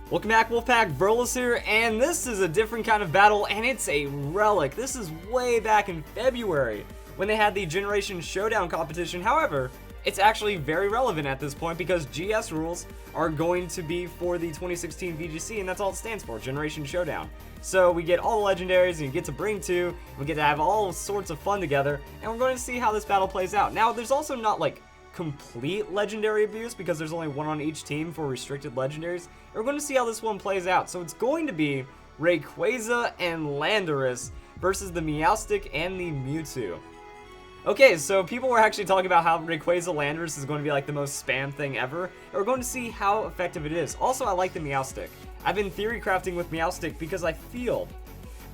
Welcome back, Wolfpack. Verlis here, and this is a different kind of battle, and it's a relic. This is way back in February when they had the Generation Showdown competition. However, it's actually very relevant at this point because GS rules are going to be for the 2016 VGC, and that's all it stands for, Generation Showdown. So we get all the legendaries, and you get to bring two, we get to have all sorts of fun together, and we're going to see how this battle plays out. Now, there's also not like complete legendary abuse because there's only one on each team for restricted legendaries. We're going to see how this one plays out. So it's going to be Rayquaza and Landorus versus the Meowstic and the Mewtwo. Okay, so people were actually talking about how Rayquaza Landorus is going to be like the most spam thing ever, and we're going to see how effective it is. Also, I like the Meowstic. I've been theory crafting with Meowstic because I feel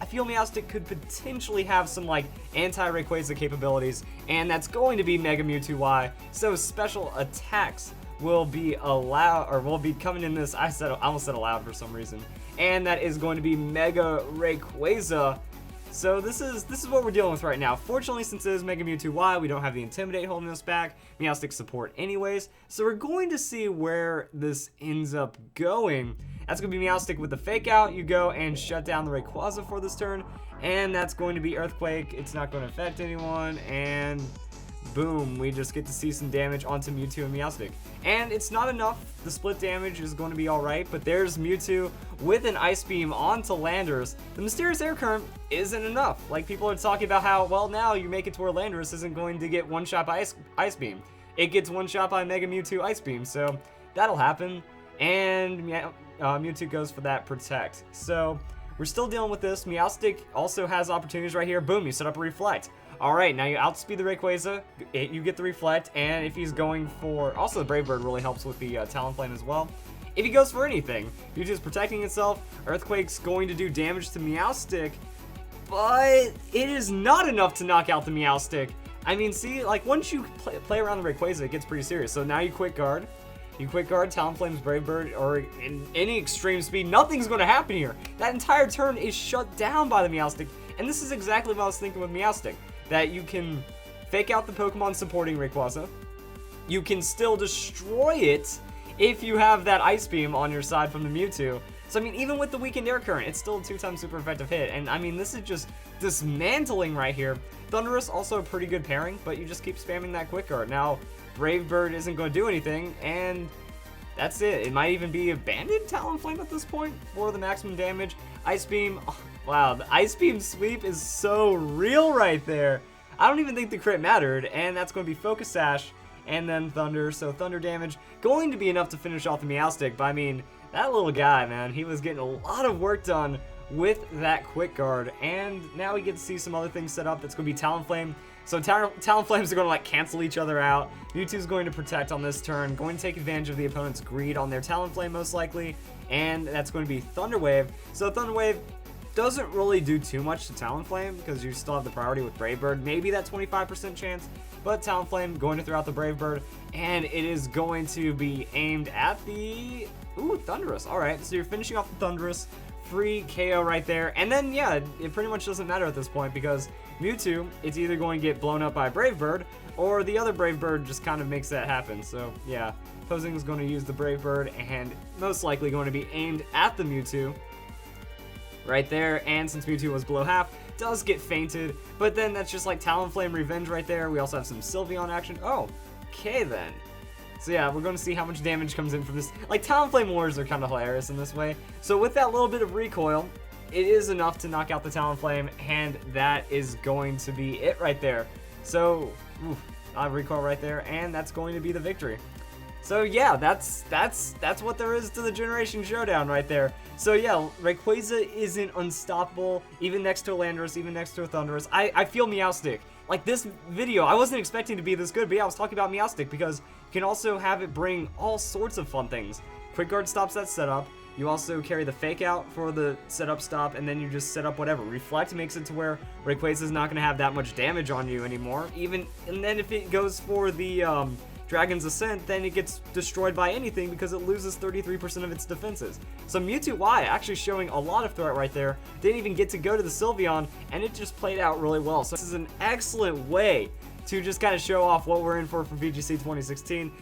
Meowstic could potentially have some like anti-Rayquaza capabilities, and that's going to be Mega Mewtwo Y. So special attacks will be allowed, or will be coming in this. I almost said allowed for some reason, and that is going to be Mega Rayquaza. So this is what we're dealing with right now. Fortunately, since it is Mega Mewtwo Y, we don't have the Intimidate holding us back. Meowstic support anyways. So we're going to see where this ends up going. That's going to be Meowstic with the Fake Out. You go and shut down the Rayquaza for this turn. And that's going to be Earthquake. It's not going to affect anyone. And boom, we just get to see some damage onto Mewtwo and Meowstic. And it's not enough. The split damage is going to be alright, but there's Mewtwo with an Ice Beam onto Landorus. The Mysterious Air Current isn't enough. Like, people are talking about how, well, now you make it to where Landorus isn't going to get one-shot by Ice Beam. It gets one-shot by Mega Mewtwo Ice Beam, so that'll happen. And Mewtwo goes for that Protect. So we're still dealing with this. Meowstic also has opportunities right here. Boom, you set up a Reflect. Alright, now you outspeed the Rayquaza, you get the Reflect, and if he's going for... Also, the Brave Bird really helps with the Talonflame as well. If he goes for anything, Mewtwo's protecting itself, Earthquake's going to do damage to Meowstic, but it is not enough to knock out the Meowstic. I mean, see, like, once you play around the Rayquaza, it gets pretty serious. So now you Quick Guard. You Quick Guard, Talonflame's Brave Bird, or in any extreme speed, nothing's going to happen here. That entire turn is shut down by the Meowstic, and this is exactly what I was thinking with Meowstic. That you can Fake Out the Pokemon supporting Rayquaza. You can still destroy it if you have that Ice Beam on your side from the Mewtwo. So, I mean, even with the Weakened Air Current, it's still a 2-time super effective hit. And, I mean, this is just dismantling right here. Thundurus, also a pretty good pairing, but you just keep spamming that Quick Guard. Now, Brave Bird isn't going to do anything, and that's it. It might even be a Banded Talonflame at this point for the maximum damage. Ice Beam, oh, wow, the Ice Beam sweep is so real right there. I don't even think the crit mattered, and that's going to be Focus Sash and then Thunder. So Thunder damage going to be enough to finish off the Meowstic, but I mean, that little guy, man, he was getting a lot of work done with that Quick Guard, and now we get to see some other things set up. That's going to be Talonflame. So Talonflames are going to like cancel each other out. Mewtwo's going to protect on this turn, going to take advantage of the opponent's greed on their Talonflame most likely, and that's going to be Thunder Wave. So Thunder Wave doesn't really do too much to Talonflame because you still have the priority with Brave Bird. Maybe that 25% chance, but Talonflame going to throw out the Brave Bird, and it is going to be aimed at the... Ooh, Thundurus. Alright, so you're finishing off the Thundurus. Free KO right there. And then, yeah, it pretty much doesn't matter at this point because Mewtwo, it's either going to get blown up by Brave Bird or the other Brave Bird just kind of makes that happen. So, yeah, Posing is going to use the Brave Bird and most likely going to be aimed at the Mewtwo right there. And since Mewtwo was below half, does get fainted, but then that's just like Talonflame Revenge right there. We also have some Sylveon action. Oh, okay then. So yeah, we're going to see how much damage comes in from this. Like, Talonflame Wars are kind of hilarious in this way. So with that little bit of recoil, it is enough to knock out the Talonflame, and that is going to be it right there. So, recoil right there, and that's going to be the victory. So yeah, that's what there is to the Generation Showdown right there. So yeah, Rayquaza isn't unstoppable, even next to a Landorus, even next to a Thundurus. I feel Meowstic. Like, this video, I wasn't expecting to be this good, but yeah, I was talking about Meowstic because you can also have it bring all sorts of fun things. Quick Guard stops that setup. You also carry the Fake Out for the setup stop, and then you just set up whatever. Reflect makes it to where Rayquaza is not going to have that much damage on you anymore. And then if it goes for the Dragon's Ascent, then it gets destroyed by anything because it loses 33% of its defenses. So Mewtwo Y actually showing a lot of threat right there. Didn't even get to go to the Sylveon, and it just played out really well. So this is an excellent way to just kind of show off what we're in for VGC 2016.